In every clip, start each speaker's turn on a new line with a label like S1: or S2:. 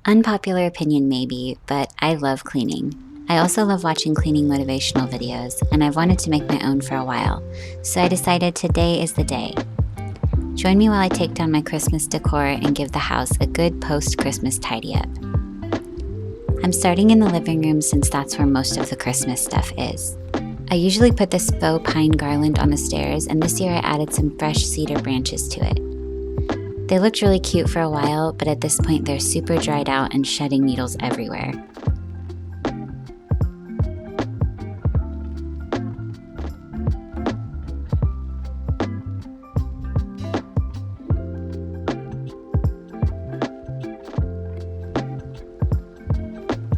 S1: Unpopular opinion maybe, but I love cleaning. I also love watching cleaning motivational videos, and I've wanted to make my own for a while, so I decided today is the day. Join me while I take down my Christmas decor and give the house a good post-Christmas tidy up. I'm starting in the living room since that's where most of the Christmas stuff is. I usually put this faux pine garland on the stairs, and this year I added some fresh cedar branches to it. They looked really cute for a while, but at this point they're super dried out and shedding needles everywhere.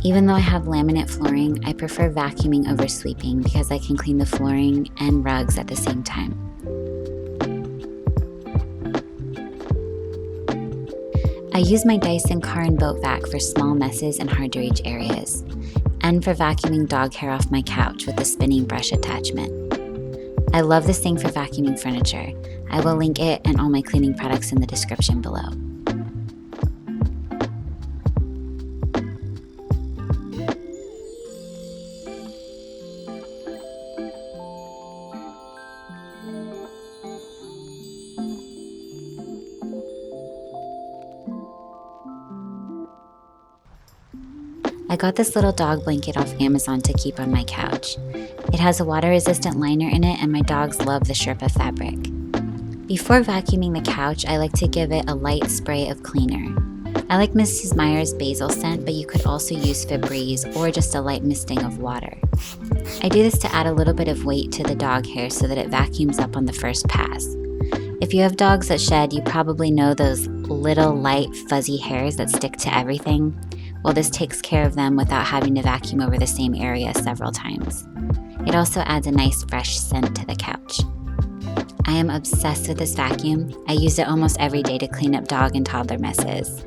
S1: Even though I have laminate flooring, I prefer vacuuming over sweeping because I can clean the flooring and rugs at the same time. I use my Dyson car and boat vac for small messes and hard to reach areas, and for vacuuming dog hair off my couch with the spinning brush attachment. I love this thing for vacuuming furniture. I will link it and all my cleaning products in the description below. I got this little dog blanket off Amazon to keep on my couch. It has a water-resistant liner in it, and my dogs love the Sherpa fabric. Before vacuuming the couch, I like to give it a light spray of cleaner. I like Mrs. Meyer's basil scent, but you could also use Febreze or just a light misting of water. I do this to add a little bit of weight to the dog hair so that it vacuums up on the first pass. If you have dogs that shed, you probably know those little light fuzzy hairs that stick to everything. Well, this takes care of them without having to vacuum over the same area several times. It also adds a nice fresh scent to the couch. I am obsessed with this vacuum. I use it almost every day to clean up dog and toddler messes.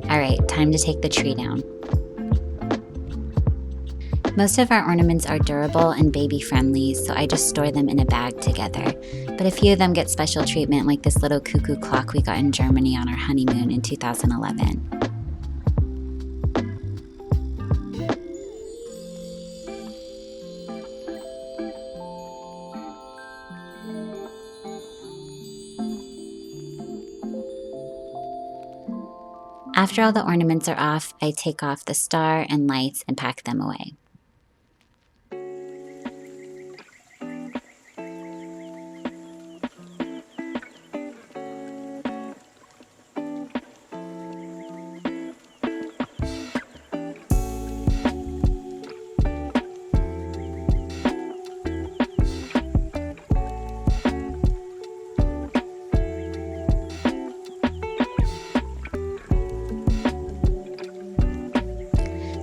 S1: Alright, time to take the tree down. Most of our ornaments are durable and baby-friendly, so I just store them in a bag together. But a few of them get special treatment, like this little cuckoo clock we got in Germany on our honeymoon in 2011. After all the ornaments are off, I take off the star and lights and pack them away.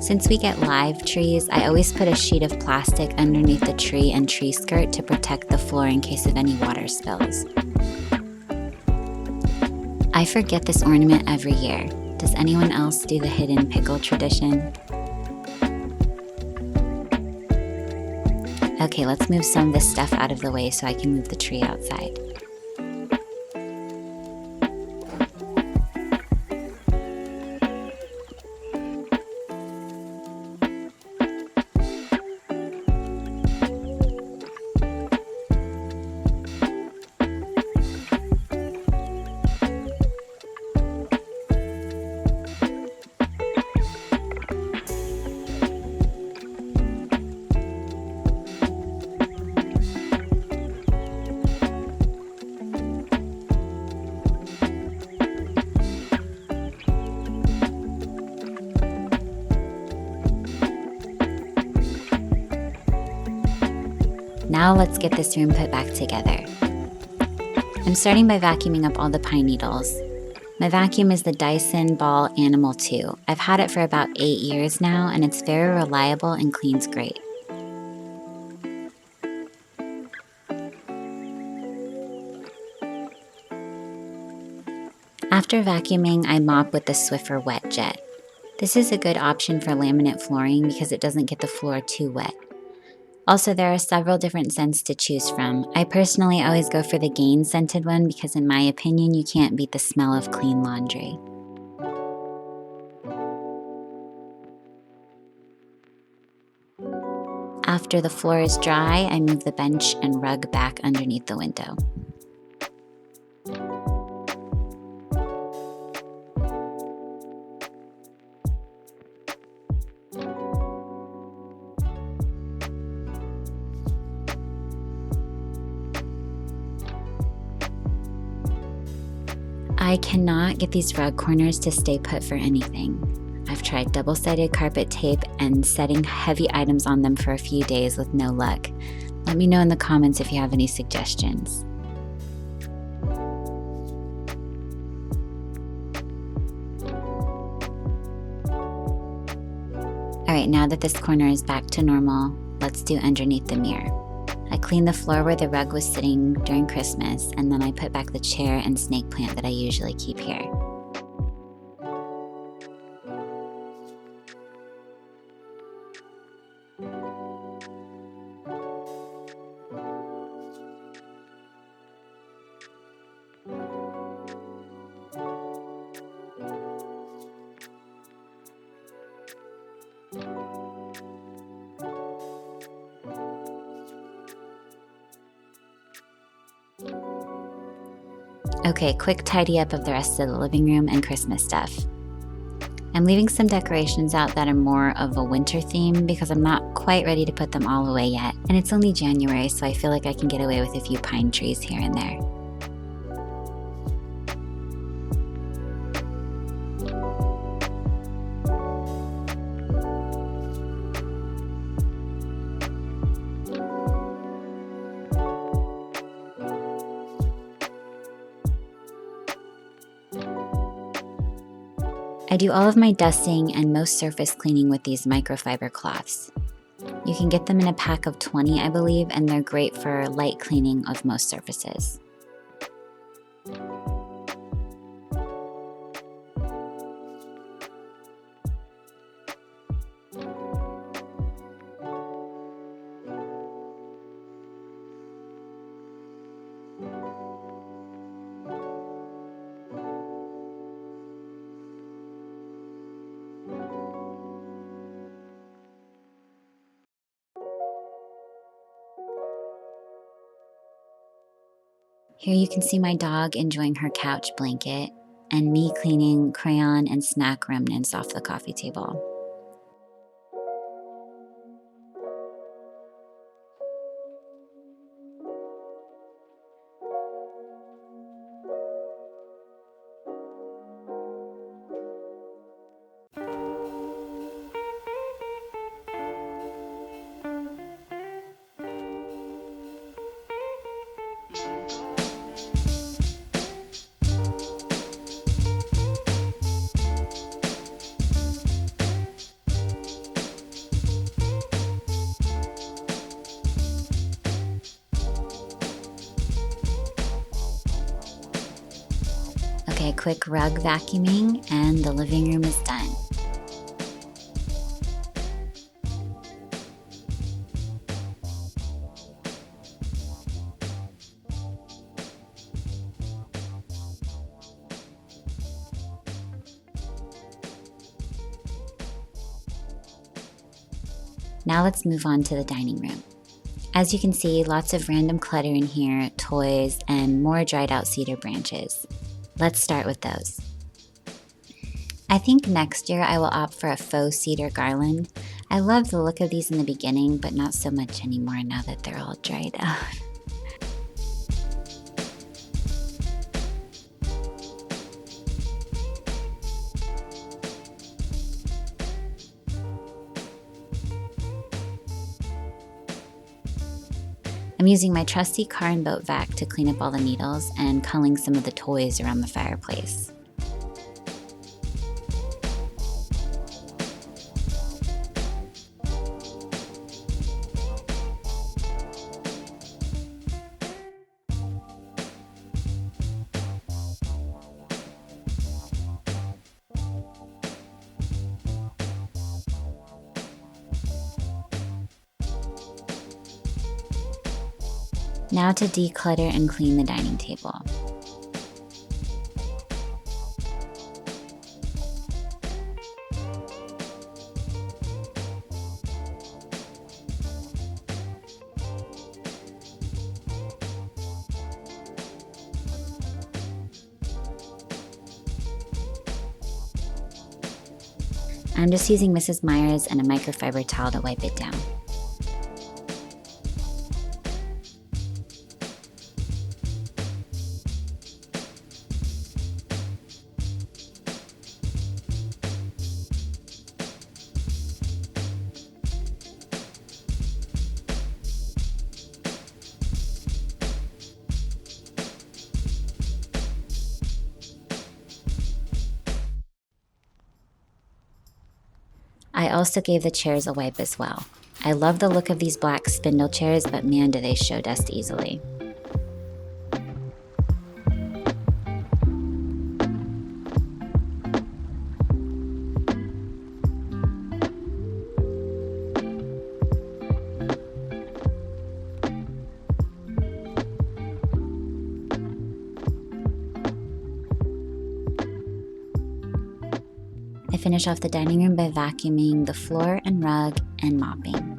S1: Since we get live trees, I always put a sheet of plastic underneath the tree and tree skirt to protect the floor in case of any water spills. I forget this ornament every year. Does anyone else do the hidden pickle tradition? Okay, let's move some of this stuff out of the way so I can move the tree outside. Now let's get this room put back together. I'm starting by vacuuming up all the pine needles. My vacuum is the Dyson Ball Animal 2. I've had it for about 8 years now, and it's very reliable and cleans great. After vacuuming, I mop with the Swiffer Wet Jet. This is a good option for laminate flooring because it doesn't get the floor too wet. Also, there are several different scents to choose from. I personally always go for the Gain scented one because in my opinion, you can't beat the smell of clean laundry. After the floor is dry, I move the bench and rug back underneath the window. I cannot get these rug corners to stay put for anything. I've tried double-sided carpet tape and setting heavy items on them for a few days with no luck. Let me know in the comments if you have any suggestions. Alright, now that this corner is back to normal, let's do underneath the mirror. I cleaned the floor where the rug was sitting during Christmas, and then I put back the chair and snake plant that I usually keep here. Okay, quick tidy up of the rest of the living room and Christmas stuff. I'm leaving some decorations out that are more of a winter theme because I'm not quite ready to put them all away yet. And it's only January, so I feel like I can get away with a few pine trees here and there. I do all of my dusting and most surface cleaning with these microfiber cloths. You can get them in a pack of 20, I believe, and they're great for light cleaning of most surfaces. Here you can see my dog enjoying her couch blanket and me cleaning crayon and snack remnants off the coffee table. Okay, quick rug vacuuming and the living room is done. Now let's move on to the dining room. As you can see, lots of random clutter in here, toys, and more dried out cedar branches. Let's start with those. I think next year I will opt for a faux cedar garland. I loved the look of these in the beginning, but not so much anymore now that they're all dried out. I'm using my trusty car and boat vac to clean up all the needles and culling some of the toys around the fireplace. Now to declutter and clean the dining table. I'm just using Mrs. Meyer's and a microfiber towel to wipe it down. I also gave the chairs a wipe as well. I love the look of these black spindle chairs, but man do they show dust easily. I finish off the dining room by vacuuming the floor and rug and mopping.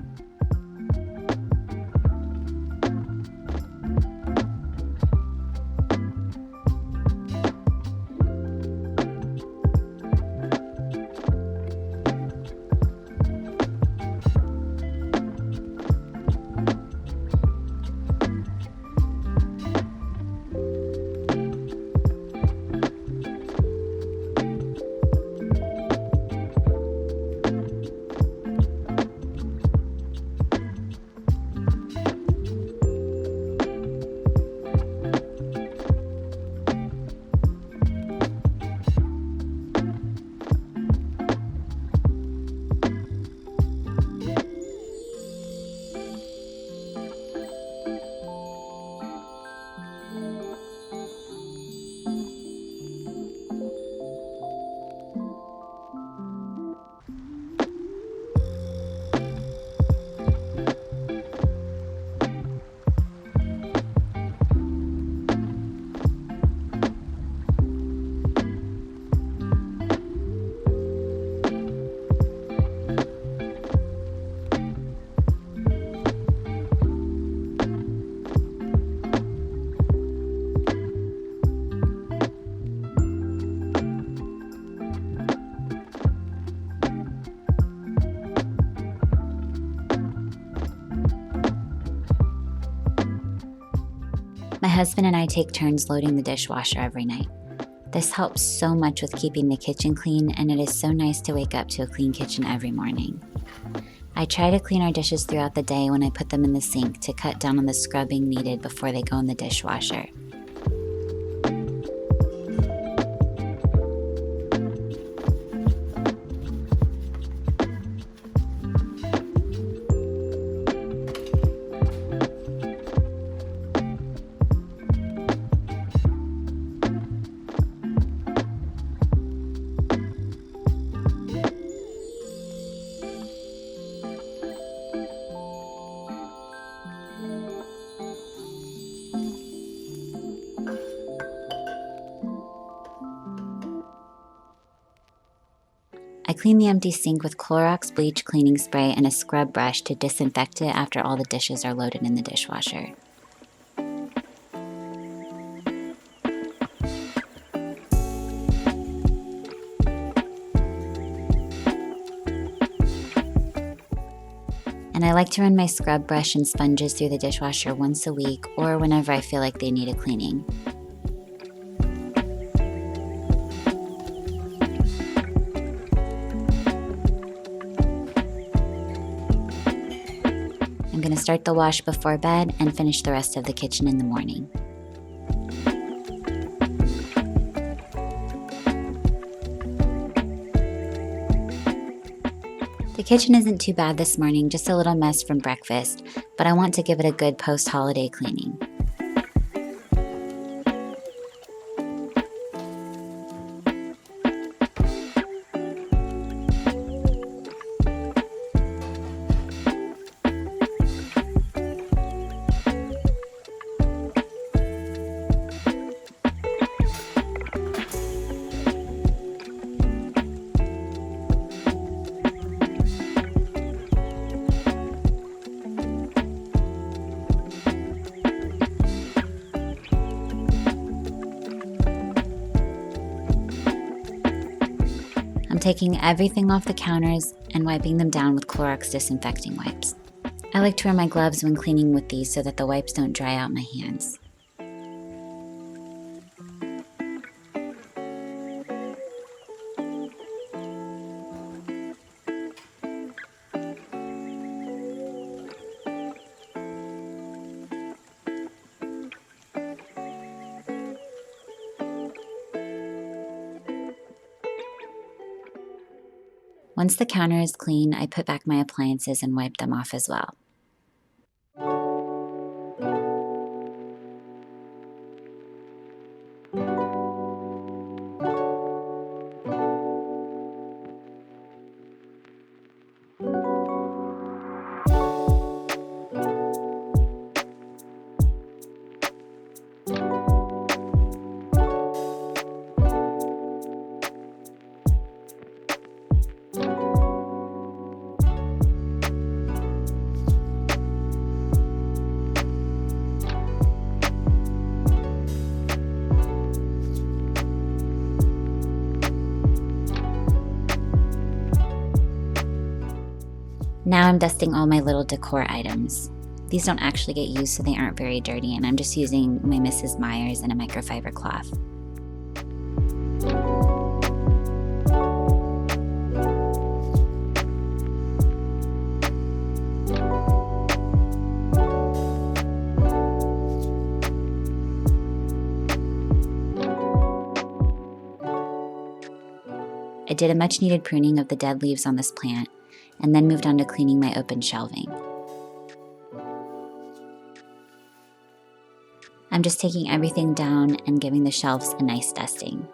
S1: My husband and I take turns loading the dishwasher every night. This helps so much with keeping the kitchen clean, and it is so nice to wake up to a clean kitchen every morning. I try to clean our dishes throughout the day when I put them in the sink to cut down on the scrubbing needed before they go in the dishwasher. I clean the empty sink with Clorox bleach cleaning spray and a scrub brush to disinfect it after all the dishes are loaded in the dishwasher. And I like to run my scrub brush and sponges through the dishwasher once a week or whenever I feel like they need a cleaning. I'm going to start the wash before bed and finish the rest of the kitchen in the morning. The kitchen isn't too bad this morning, just a little mess from breakfast, but I want to give it a good post-holiday cleaning. taking everything off the counters and wiping them down with Clorox disinfecting wipes. I like to wear my gloves when cleaning with these so that the wipes don't dry out my hands. Once the counter is clean, I put back my appliances and wipe them off as well. Now I'm dusting all my little decor items. These don't actually get used, so they aren't very dirty, and I'm just using my Mrs. Meyer's and a microfiber cloth. I did a much needed pruning of the dead leaves on this plant, and then moved on to cleaning my open shelving. I'm just taking everything down and giving the shelves a nice dusting.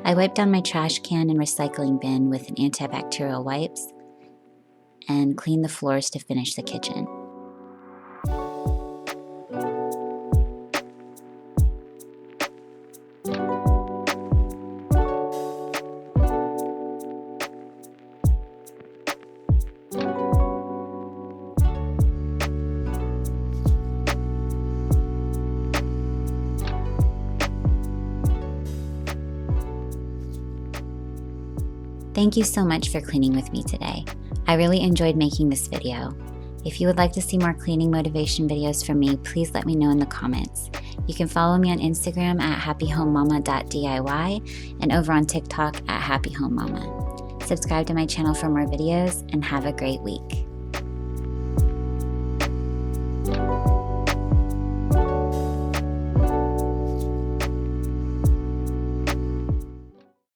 S1: I wiped down my trash can and recycling bin with an antibacterial wipes and cleaned the floors to finish the kitchen. Thank you so much for cleaning with me today. I really enjoyed making this video. If you would like to see more cleaning motivation videos from me, please let me know in the comments. You can follow me on Instagram at happyhomemama.diy and over on TikTok at happyhomemama. Subscribe to my channel for more videos and have a great week.